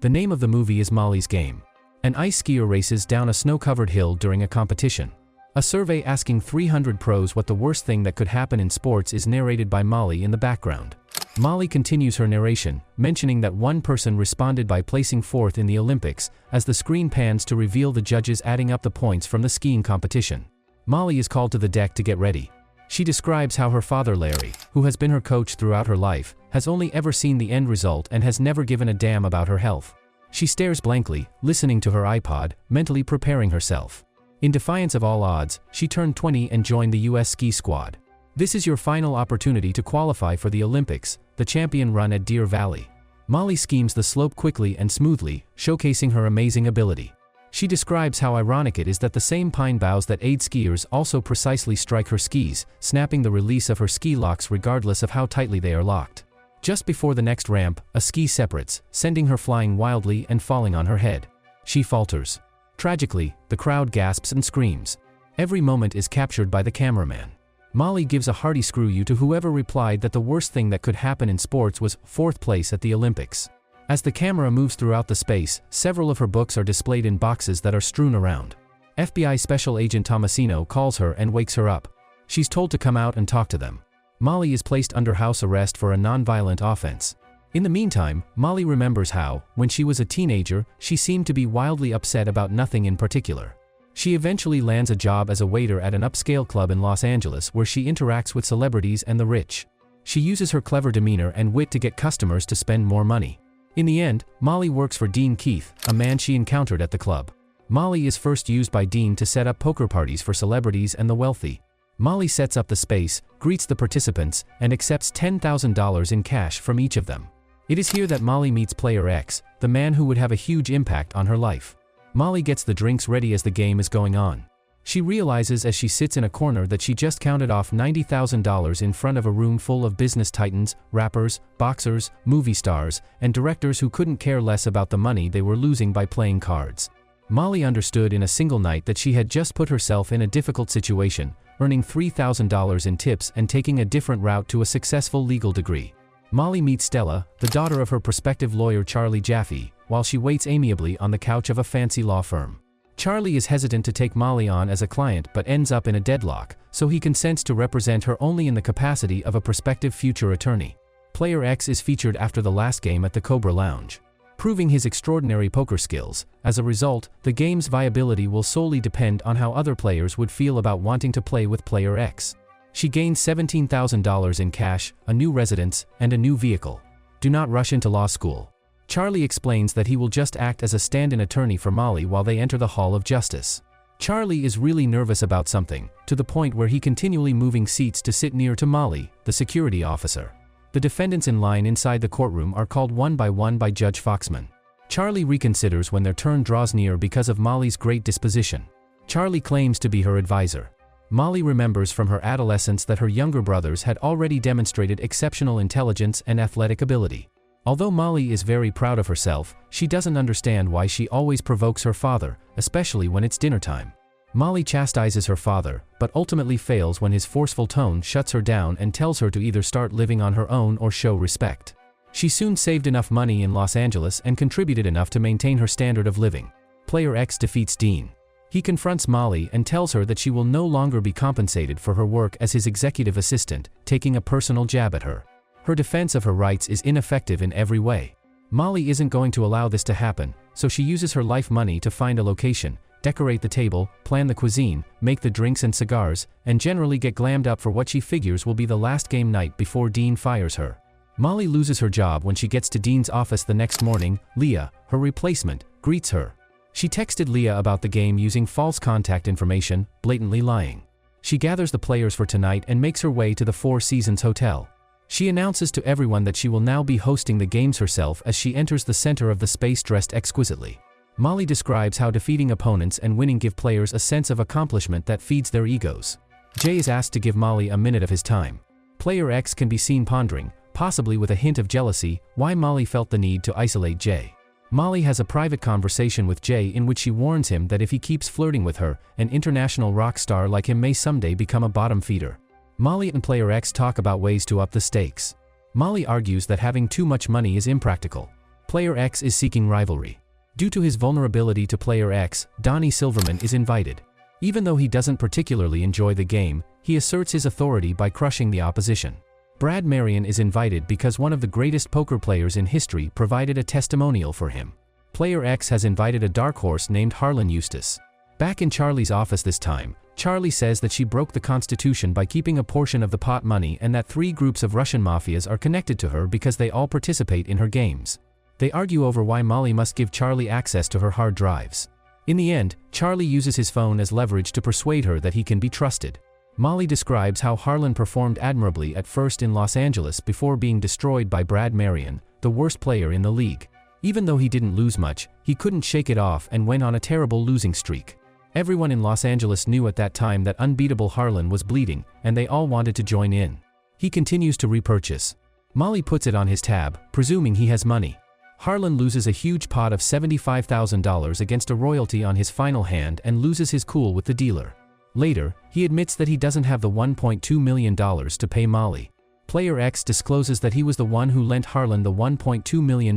The name of the movie is Molly's Game. An ice skier races down a snow-covered hill during a competition. A survey asking 300 pros what the worst thing that could happen in sports is narrated by Molly in the background. Molly continues her narration, mentioning that one person responded by placing fourth in the Olympics, as the screen pans to reveal the judges adding up the points from the skiing competition. Molly is called to the deck to get ready. She describes how her father Larry, who has been her coach throughout her life, has only ever seen the end result and has never given a damn about her health. She stares blankly, listening to her iPod, mentally preparing herself. In defiance of all odds, she turned 20 and joined the US ski squad. This is your final opportunity to qualify for the Olympics, the champion run at Deer Valley. Molly schemes the slope quickly and smoothly, showcasing her amazing ability. She describes how ironic it is that the same pine boughs that aid skiers also precisely strike her skis, snapping the release of her ski locks regardless of how tightly they are locked. Just before the next ramp, a ski separates, sending her flying wildly and falling on her head. She falters. Tragically, the crowd gasps and screams. Every moment is captured by the cameraman. Molly gives a hearty screw you to whoever replied that the worst thing that could happen in sports was fourth place at the Olympics. As the camera moves throughout the space, several of her books are displayed in boxes that are strewn around. FBI Special Agent Tomasino calls her and wakes her up. She's told to come out and talk to them. Molly is placed under house arrest for a nonviolent offense. In the meantime, Molly remembers how, when she was a teenager, she seemed to be wildly upset about nothing in particular. She eventually lands a job as a waiter at an upscale club in Los Angeles where she interacts with celebrities and the rich. She uses her clever demeanor and wit to get customers to spend more money. In the end, Molly works for Dean Keith, a man she encountered at the club. Molly is first used by Dean to set up poker parties for celebrities and the wealthy. Molly sets up the space, greets the participants, and accepts $10,000 in cash from each of them. It is here that Molly meets Player X, the man who would have a huge impact on her life. Molly gets the drinks ready as the game is going on. She realizes as she sits in a corner that she just counted off $90,000 in front of a room full of business titans, rappers, boxers, movie stars, and directors who couldn't care less about the money they were losing by playing cards. Molly understood in a single night that she had just put herself in a difficult situation, earning $3,000 in tips and taking a different route to a successful legal degree. Molly meets Stella, the daughter of her prospective lawyer Charlie Jaffe, while she waits amiably on the couch of a fancy law firm. Charlie is hesitant to take Molly on as a client but ends up in a deadlock, so he consents to represent her only in the capacity of a prospective future attorney. Player X is featured after the last game at the Cobra Lounge, proving his extraordinary poker skills. As a result, the game's viability will solely depend on how other players would feel about wanting to play with Player X. She gains $17,000 in cash, a new residence, and a new vehicle. Do not rush into law school. Charlie explains that he will just act as a stand-in attorney for Molly while they enter the Hall of Justice. Charlie is really nervous about something, to the point where he continually moving seats to sit near to Molly, the security officer. The defendants in line inside the courtroom are called one by Judge Foxman. Charlie reconsiders when their turn draws near because of Molly's great disposition. Charlie claims to be her advisor. Molly remembers from her adolescence that her younger brothers had already demonstrated exceptional intelligence and athletic ability. Although Molly is very proud of herself, she doesn't understand why she always provokes her father, especially when it's dinner time. Molly chastises her father, but ultimately fails when his forceful tone shuts her down and tells her to either start living on her own or show respect. She soon saved enough money in Los Angeles and contributed enough to maintain her standard of living. Player X defeats Dean. He confronts Molly and tells her that she will no longer be compensated for her work as his executive assistant, taking a personal jab at her. Her defense of her rights is ineffective in every way. Molly isn't going to allow this to happen, so she uses her life money to find a location, decorate the table, plan the cuisine, make the drinks and cigars, and generally get glammed up for what she figures will be the last game night before Dean fires her. Molly loses her job when she gets to Dean's office the next morning. Leah, her replacement, greets her. She texted Leah about the game using false contact information, blatantly lying. She gathers the players for tonight and makes her way to the Four Seasons Hotel. She announces to everyone that she will now be hosting the games herself as she enters the center of the space dressed exquisitely. Molly describes how defeating opponents and winning give players a sense of accomplishment that feeds their egos. Jay is asked to give Molly a minute of his time. Player X can be seen pondering, possibly with a hint of jealousy, why Molly felt the need to isolate Jay. Molly has a private conversation with Jay in which she warns him that if he keeps flirting with her, an international rock star like him may someday become a bottom feeder. Molly and Player X talk about ways to up the stakes. Molly argues that having too much money is impractical. Player X is seeking rivalry. Due to his vulnerability to Player X, Donnie Silverman is invited. Even though he doesn't particularly enjoy the game, he asserts his authority by crushing the opposition. Brad Marion is invited because one of the greatest poker players in history provided a testimonial for him. Player X has invited a dark horse named Harlan Eustace. Back in Charlie's office this time, Charlie says that she broke the Constitution by keeping a portion of the pot money and that 3 groups of Russian mafias are connected to her because they all participate in her games. They argue over why Molly must give Charlie access to her hard drives. In the end, Charlie uses his phone as leverage to persuade her that he can be trusted. Molly describes how Harlan performed admirably at first in Los Angeles before being destroyed by Brad Marion, the worst player in the league. Even though he didn't lose much, he couldn't shake it off and went on a terrible losing streak. Everyone in Los Angeles knew at that time that unbeatable Harlan was bleeding, and they all wanted to join in. He continues to repurchase. Molly puts it on his tab, presuming he has money. Harlan loses a huge pot of $75,000 against a royalty on his final hand and loses his cool with the dealer. Later, he admits that he doesn't have the $1.2 million to pay Molly. Player X discloses that he was the one who lent Harlan the $1.2 million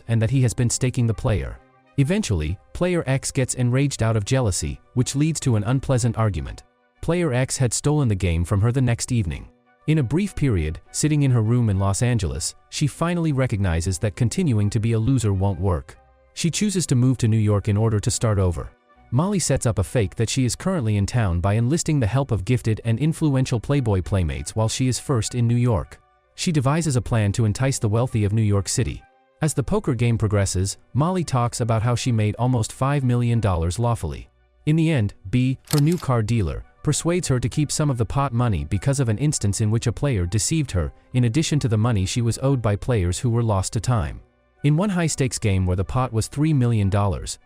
and that he has been staking the player. Eventually, Player X gets enraged out of jealousy, which leads to an unpleasant argument. Player X had stolen the game from her the next evening. In a brief period, sitting in her room in Los Angeles, she finally recognizes that continuing to be a loser won't work. She chooses to move to New York in order to start over. Molly sets up a fake that she is currently in town by enlisting the help of gifted and influential Playboy playmates while she is first in New York. She devises a plan to entice the wealthy of New York City. As the poker game progresses, Molly talks about how she made almost $5 million lawfully. In the end, B, her new car dealer, persuades her to keep some of the pot money because of an instance in which a player deceived her, in addition to the money she was owed by players who were lost to time. In one high-stakes game where the pot was $3 million,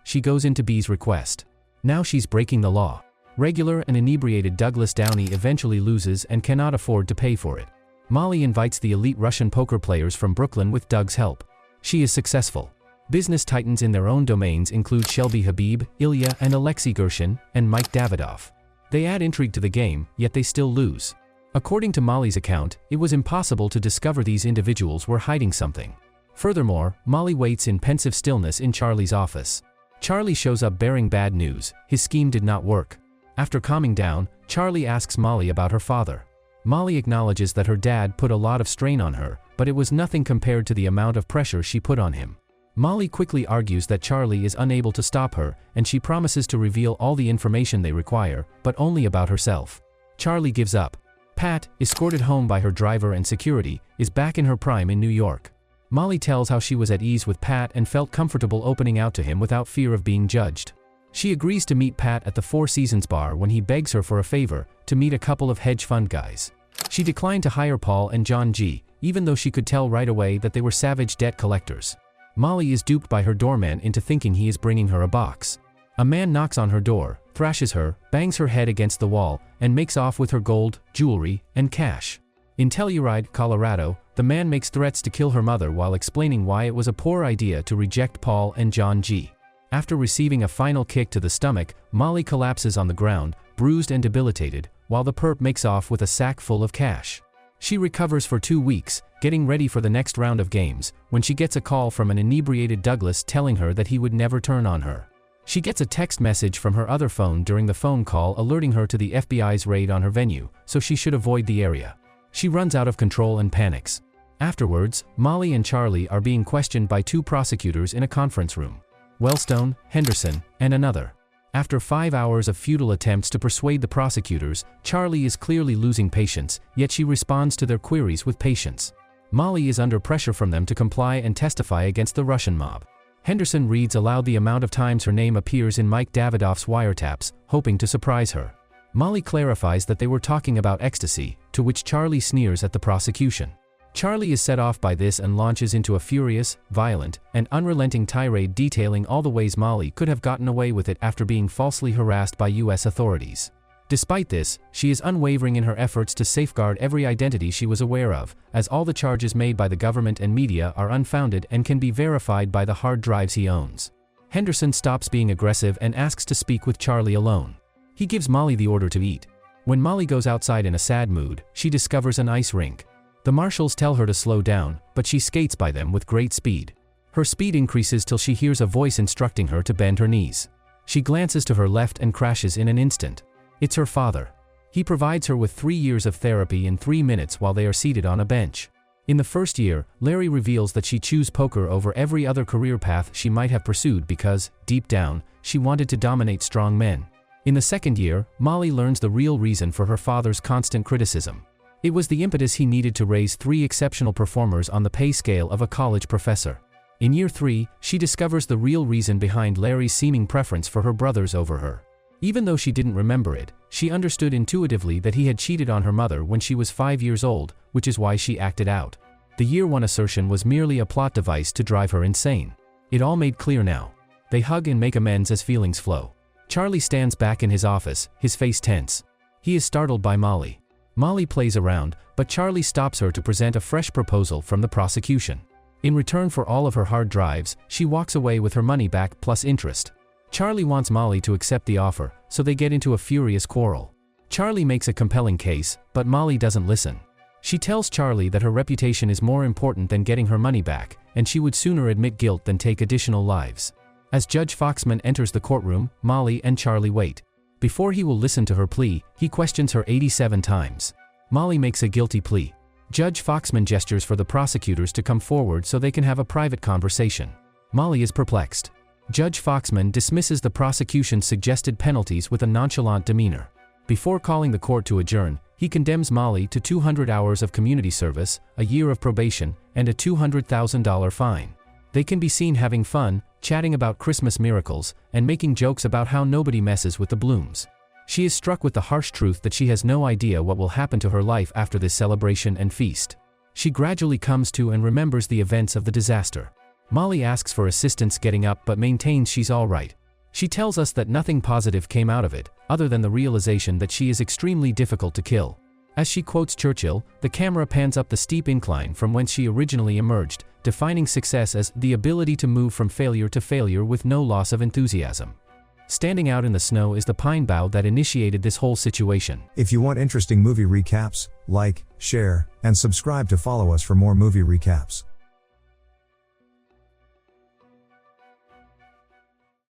she goes into B's request. Now she's breaking the law. Regular and inebriated Douglas Downey eventually loses and cannot afford to pay for it. Molly invites the elite Russian poker players from Brooklyn with Doug's help. She is successful. Business titans in their own domains include Shelby Habib, Ilya and Alexei Gershin, and Mike Davidoff. They add intrigue to the game, yet they still lose. According to Molly's account, it was impossible to discover these individuals were hiding something. Furthermore, Molly waits in pensive stillness in Charlie's office. Charlie shows up bearing bad news. His scheme did not work. After calming down, Charlie asks Molly about her father. Molly acknowledges that her dad put a lot of strain on her, but it was nothing compared to the amount of pressure she put on him. Molly quickly argues that Charlie is unable to stop her, and she promises to reveal all the information they require, but only about herself. Charlie gives up. Pat, escorted home by her driver and security, is back in her prime in New York. Molly tells how she was at ease with Pat and felt comfortable opening out to him without fear of being judged. She agrees to meet Pat at the Four Seasons bar when he begs her for a favor, to meet a couple of hedge fund guys. She declined to hire Paul and John G., even though she could tell right away that they were savage debt collectors. Molly is duped by her doorman into thinking he is bringing her a box. A man knocks on her door, thrashes her, bangs her head against the wall, and makes off with her gold, jewelry, and cash. In Telluride, Colorado, the man makes threats to kill her mother while explaining why it was a poor idea to reject Paul and John G. After receiving a final kick to the stomach, Molly collapses on the ground, bruised and debilitated, while the perp makes off with a sack full of cash. She recovers for 2 weeks, getting ready for the next round of games, when she gets a call from an inebriated Douglas telling her that he would never turn on her. She gets a text message from her other phone during the phone call alerting her to the FBI's raid on her venue, so she should avoid the area. She runs out of control and panics. Afterwards, Molly and Charlie are being questioned by 2 prosecutors in a conference room. Wellstone, Henderson, and another. After 5 hours of futile attempts to persuade the prosecutors, Charlie is clearly losing patience, yet she responds to their queries with patience. Molly is under pressure from them to comply and testify against the Russian mob. Henderson reads aloud the amount of times her name appears in Mike Davidoff's wiretaps, hoping to surprise her. Molly clarifies that they were talking about ecstasy, to which Charlie sneers at the prosecution. Charlie is set off by this and launches into a furious, violent, and unrelenting tirade detailing all the ways Molly could have gotten away with it after being falsely harassed by U.S. authorities. Despite this, she is unwavering in her efforts to safeguard every identity she was aware of, as all the charges made by the government and media are unfounded and can be verified by the hard drives he owns. Henderson stops being aggressive and asks to speak with Charlie alone. He gives Molly the order to eat. When Molly goes outside in a sad mood, she discovers an ice rink. The marshals tell her to slow down, but she skates by them with great speed. Her speed increases till she hears a voice instructing her to bend her knees. She glances to her left and crashes in an instant. It's her father. He provides her with 3 years of therapy in 3 minutes while they are seated on a bench. In the first year, Larry reveals that she chose poker over every other career path she might have pursued because, deep down, she wanted to dominate strong men. In the second year, Molly learns the real reason for her father's constant criticism. It was the impetus he needed to raise 3 exceptional performers on the pay scale of a college professor. In year 3, she discovers the real reason behind Larry's seeming preference for her brothers over her. Even though she didn't remember it, she understood intuitively that he had cheated on her mother when she was 5 years old, which is why she acted out. The year 1 assertion was merely a plot device to drive her insane. It all made clear now. They hug and make amends as feelings flow. Charlie stands back in his office, his face tense. He is startled by Molly. Molly plays around, but Charlie stops her to present a fresh proposal from the prosecution. In return for all of her hard drives, she walks away with her money back plus interest. Charlie wants Molly to accept the offer, so they get into a furious quarrel. Charlie makes a compelling case, but Molly doesn't listen. She tells Charlie that her reputation is more important than getting her money back, and she would sooner admit guilt than take additional lives. As Judge Foxman enters the courtroom, Molly and Charlie wait. Before he will listen to her plea, he questions her 87 times. Molly makes a guilty plea. Judge Foxman gestures for the prosecutors to come forward so they can have a private conversation. Molly is perplexed. Judge Foxman dismisses the prosecution's suggested penalties with a nonchalant demeanor. Before calling the court to adjourn, he condemns Molly to 200 hours of community service, a year of probation, and a $200,000 fine. They can be seen having fun, chatting about Christmas miracles, and making jokes about how nobody messes with the Blooms. She is struck with the harsh truth that she has no idea what will happen to her life after this celebration and feast. She gradually comes to and remembers the events of the disaster. Molly asks for assistance getting up but maintains she's all right. She tells us that nothing positive came out of it, other than the realization that she is extremely difficult to kill. As she quotes Churchill, the camera pans up the steep incline from whence she originally emerged, defining success as the ability to move from failure to failure with no loss of enthusiasm. Standing out in the snow is the pine bough that initiated this whole situation. If you want interesting movie recaps, like, share, and subscribe to follow us for more movie recaps.